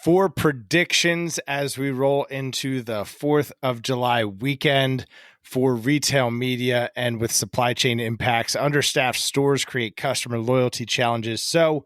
For predictions as we roll into the 4th of July weekend for retail media and with supply chain impacts, understaffed stores create customer loyalty challenges. So,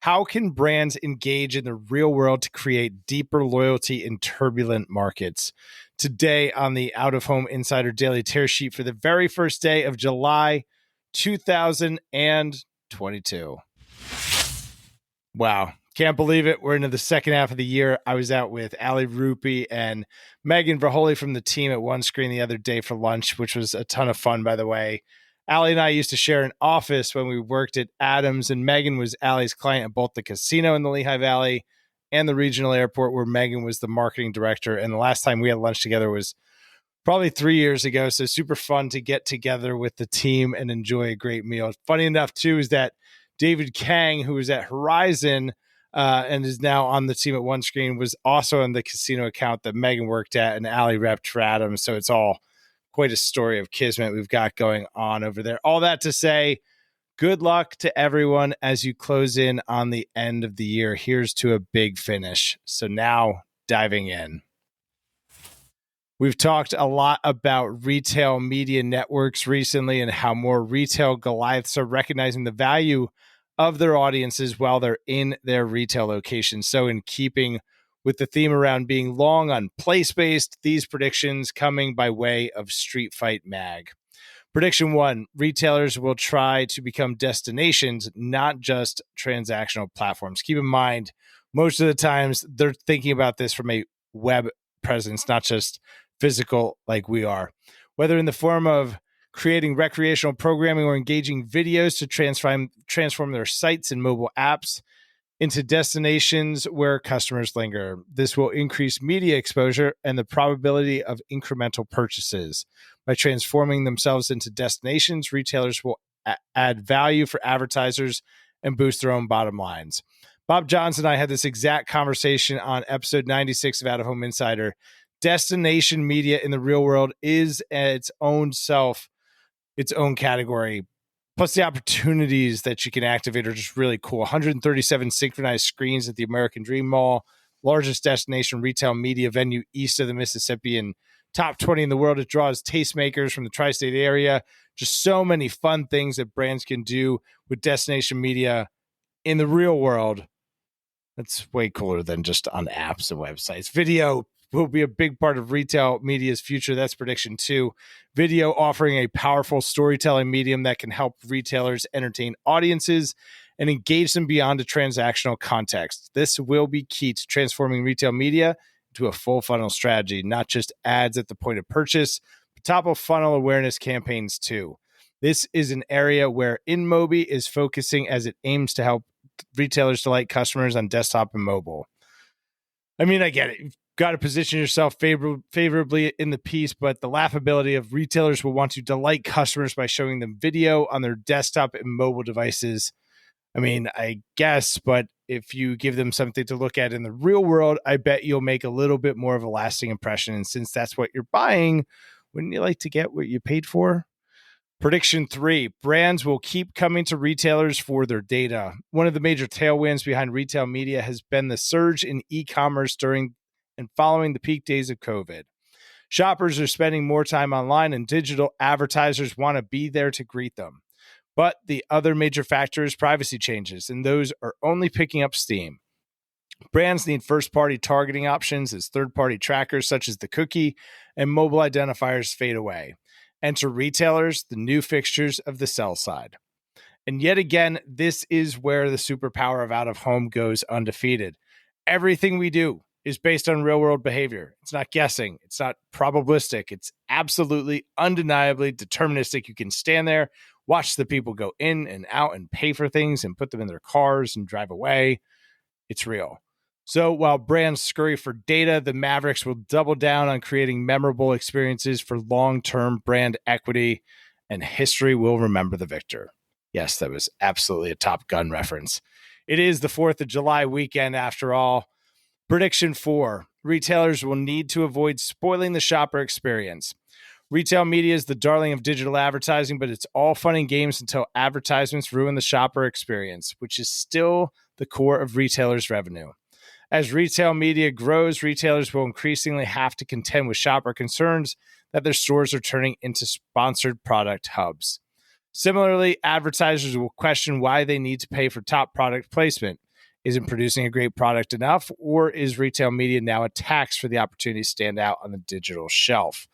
how can brands engage in the real world to create deeper loyalty in turbulent markets? Today on the Out of Home Insider Daily Tear Sheet for the very first day of July 2022. Wow. Can't believe it. We're into the second half of the year. I was out with Ali Rupi and Megan Verholi from the team at One Screen the other day for lunch, which was a ton of fun, by the way. Ali and I used to share an office when we worked at Adams, and Megan was Ali's client at both the casino in the Lehigh Valley and the regional airport where Megan was the marketing director. And the last time we had lunch together was probably 3 years ago. So super fun to get together with the team and enjoy a great meal. Funny enough, too, is that David Kang, who was at Horizon, and is now on the team at One Screen, was also on the casino account that Megan worked at, and Ali repped for Adams. So it's all quite a story of kismet we've got going on over there. All that to say, good luck to everyone as you close in on the end of the year. Here's to a big finish. So now diving in. We've talked a lot about retail media networks recently and how more retail Goliaths are recognizing the value of their audiences while they're in their retail locations. So in keeping with the theme around being long on place-based, these predictions coming by way of Street Fight Mag. Prediction 1, retailers will try to become destinations, not just transactional platforms. Keep in mind, most of the times they're thinking about this from a web presence, not just physical like we are. Whether in the form of creating recreational programming or engaging videos to transform their sites and mobile apps into destinations where customers linger. This will increase media exposure and the probability of incremental purchases. By transforming themselves into destinations, retailers will add value for advertisers and boost their own bottom lines. Bob Johnson and I had this exact conversation on episode 96 of Out of Home Insider. Destination media in the real world is its own self, its own category. Plus, the opportunities that you can activate are just really cool. 137 synchronized screens at the American Dream Mall, largest destination retail media venue east of the Mississippi, and top 20 in the world. It draws tastemakers from the tri-state area. Just so many fun things that brands can do with destination media in the real world. That's way cooler than just on apps and websites. Video will be a big part of retail media's future. That's prediction 2. Video offering a powerful storytelling medium that can help retailers entertain audiences and engage them beyond a transactional context. This will be key to transforming retail media into a full funnel strategy, not just ads at the point of purchase, but top of funnel awareness campaigns too. This is an area where InMobi is focusing as it aims to help retailers delight customers on desktop and mobile. I mean, I get it. You've got to position yourself favorably in the piece, but the laughability of retailers will want to delight customers by showing them video on their desktop and mobile devices. I mean, I guess, but if you give them something to look at in the real world, I bet you'll make a little bit more of a lasting impression. And since that's what you're buying, wouldn't you like to get what you paid for? Prediction 3, brands will keep coming to retailers for their data. One of the major tailwinds behind retail media has been the surge in e-commerce during and following the peak days of COVID. Shoppers are spending more time online and digital advertisers want to be there to greet them. But the other major factor is privacy changes, and those are only picking up steam. Brands need first-party targeting options as third-party trackers such as the cookie and mobile identifiers fade away. Enter retailers, the new fixtures of the sell side. And yet again, this is where the superpower of out of home goes undefeated. Everything we do is based on real-world behavior. It's not guessing. It's not probabilistic. It's absolutely, undeniably deterministic. You can stand there, watch the people go in and out and pay for things and put them in their cars and drive away. It's real. So while brands scurry for data, the Mavericks will double down on creating memorable experiences for long-term brand equity, and history will remember the victor. Yes, that was absolutely a Top Gun reference. It is the 4th of July weekend after all. Prediction 4, retailers will need to avoid spoiling the shopper experience. Retail media is the darling of digital advertising, but it's all fun and games until advertisements ruin the shopper experience, which is still the core of retailers' revenue. As retail media grows, retailers will increasingly have to contend with shopper concerns that their stores are turning into sponsored product hubs. Similarly, advertisers will question why they need to pay for top product placement. Isn't producing a great product enough, or is retail media now a tax for the opportunity to stand out on the digital shelf?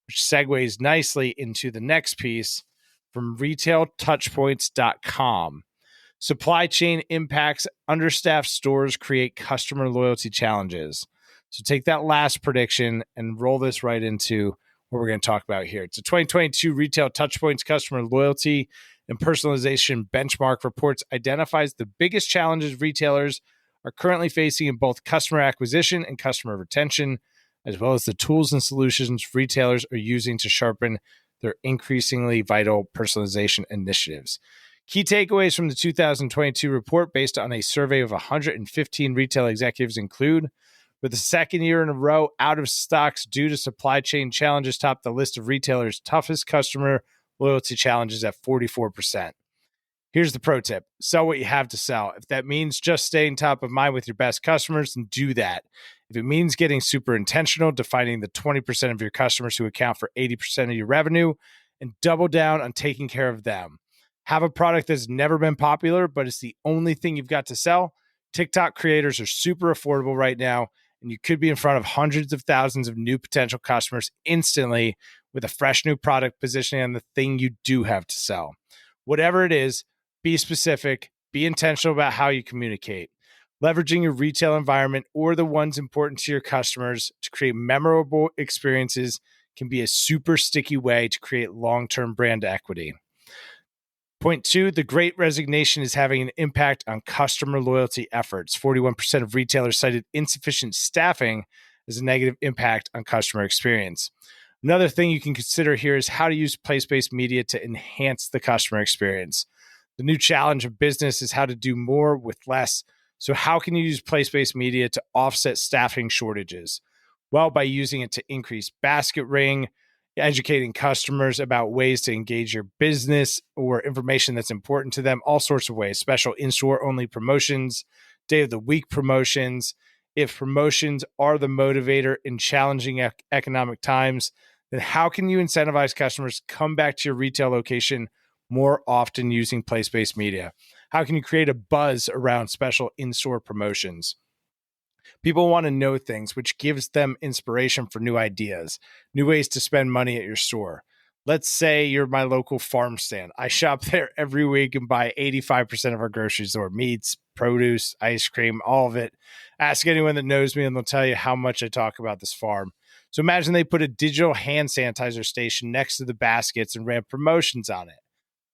Which segues nicely into the next piece from retailtouchpoints.com. Supply chain impacts understaffed stores create customer loyalty challenges. So take that last prediction and roll this right into what we're going to talk about here. It's a 2022 Retail Touchpoints Customer Loyalty and Personalization Benchmark reports identifies the biggest challenges retailers are currently facing in both customer acquisition and customer retention, as well as the tools and solutions retailers are using to sharpen their increasingly vital personalization initiatives. Key takeaways from the 2022 report based on a survey of 115 retail executives include: for the second year in a row, out of stocks due to supply chain challenges top the list of retailers' toughest customer loyalty challenges at 44%. Here's the pro tip: sell what you have to sell. If that means just staying top of mind with your best customers, then do that. If it means getting super intentional, defining the 20% of your customers who account for 80% of your revenue, and double down on taking care of them. Have a product that's never been popular, but it's the only thing you've got to sell. TikTok creators are super affordable right now, and you could be in front of hundreds of thousands of new potential customers instantly with a fresh new product positioning on the thing you do have to sell. Whatever it is, be specific, be intentional about how you communicate. Leveraging your retail environment or the ones important to your customers to create memorable experiences can be a super sticky way to create long-term brand equity. Point two, the great resignation is having an impact on customer loyalty efforts. 41% of retailers cited insufficient staffing as a negative impact on customer experience. Another thing you can consider here is how to use place-based media to enhance the customer experience. The new challenge of business is how to do more with less. So how can you use place-based media to offset staffing shortages? Well, by using it to increase basket ring, educating customers about ways to engage your business or information that's important to them, all sorts of ways, special in-store only promotions, day of the week promotions. If promotions are the motivator in challenging economic times, then how can you incentivize customers to come back to your retail location more often using place-based media? How can you create a buzz around special in-store promotions? People want to know things, which gives them inspiration for new ideas, new ways to spend money at your store. Let's say you're my local farm stand. I shop there every week and buy 85% of our groceries or meats, produce, ice cream, all of it. Ask anyone that knows me and they'll tell you how much I talk about this farm. So imagine they put a digital hand sanitizer station next to the baskets and ran promotions on it.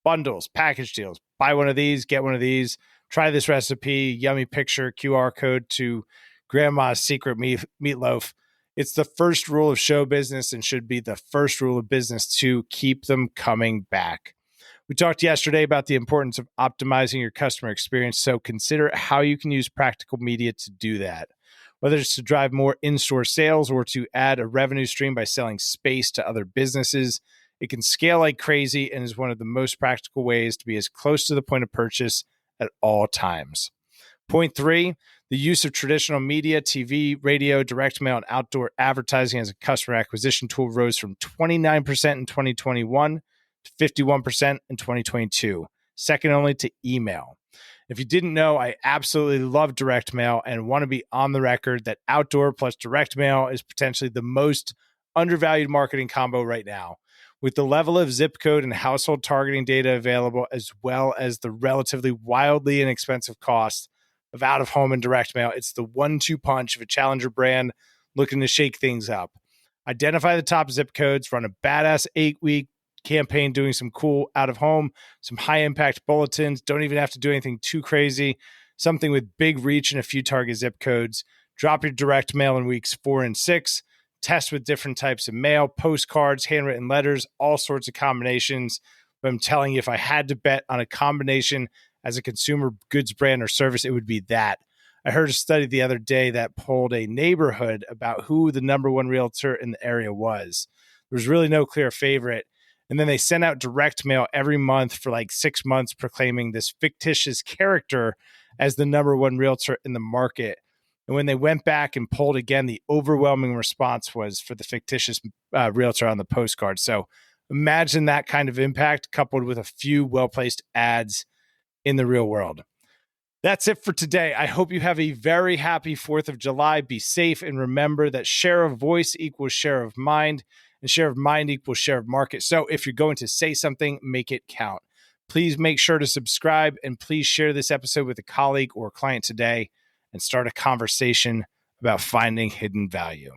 Bundles, package deals, buy one of these, get one of these, try this recipe, yummy picture, QR code to grandma's secret meatloaf. It's the first rule of show business and should be the first rule of business to keep them coming back. We talked yesterday about the importance of optimizing your customer experience, so consider how you can use practical media to do that. Whether it's to drive more in-store sales or to add a revenue stream by selling space to other businesses, it can scale like crazy and is one of the most practical ways to be as close to the point of purchase at all times. Point three, the use of traditional media, TV, radio, direct mail, and outdoor advertising as a customer acquisition tool rose from 29% in 2021 to 51% in 2022, second only to email. If you didn't know, I absolutely love direct mail and want to be on the record that outdoor plus direct mail is potentially the most undervalued marketing combo right now. With the level of zip code and household targeting data available, as well as the relatively wildly inexpensive cost of out-of-home and direct mail, it's the 1-2 punch of a challenger brand looking to shake things up. Identify the top zip codes, run a badass 8-week campaign doing some cool out-of-home, some high-impact bulletins. Don't even have to do anything too crazy. Something with big reach and a few target zip codes. Drop your direct mail in weeks 4 and 6. Test with different types of mail, postcards, handwritten letters, all sorts of combinations. But I'm telling you, if I had to bet on a combination as a consumer goods brand or service, it would be that. I heard a study the other day that polled a neighborhood about who the number one realtor in the area was. There was really no clear favorite. And then they sent out direct mail every month for like 6 months proclaiming this fictitious character as the number one realtor in the market. And when they went back and polled again, the overwhelming response was for the fictitious realtor on the postcard. So imagine that kind of impact coupled with a few well-placed ads in the real world. That's it for today. I hope you have a very happy 4th of July. Be safe and remember that share of voice equals share of mind and share of mind equals share of market. So if you're going to say something, make it count. Please make sure to subscribe and please share this episode with a colleague or client today and start a conversation about finding hidden value.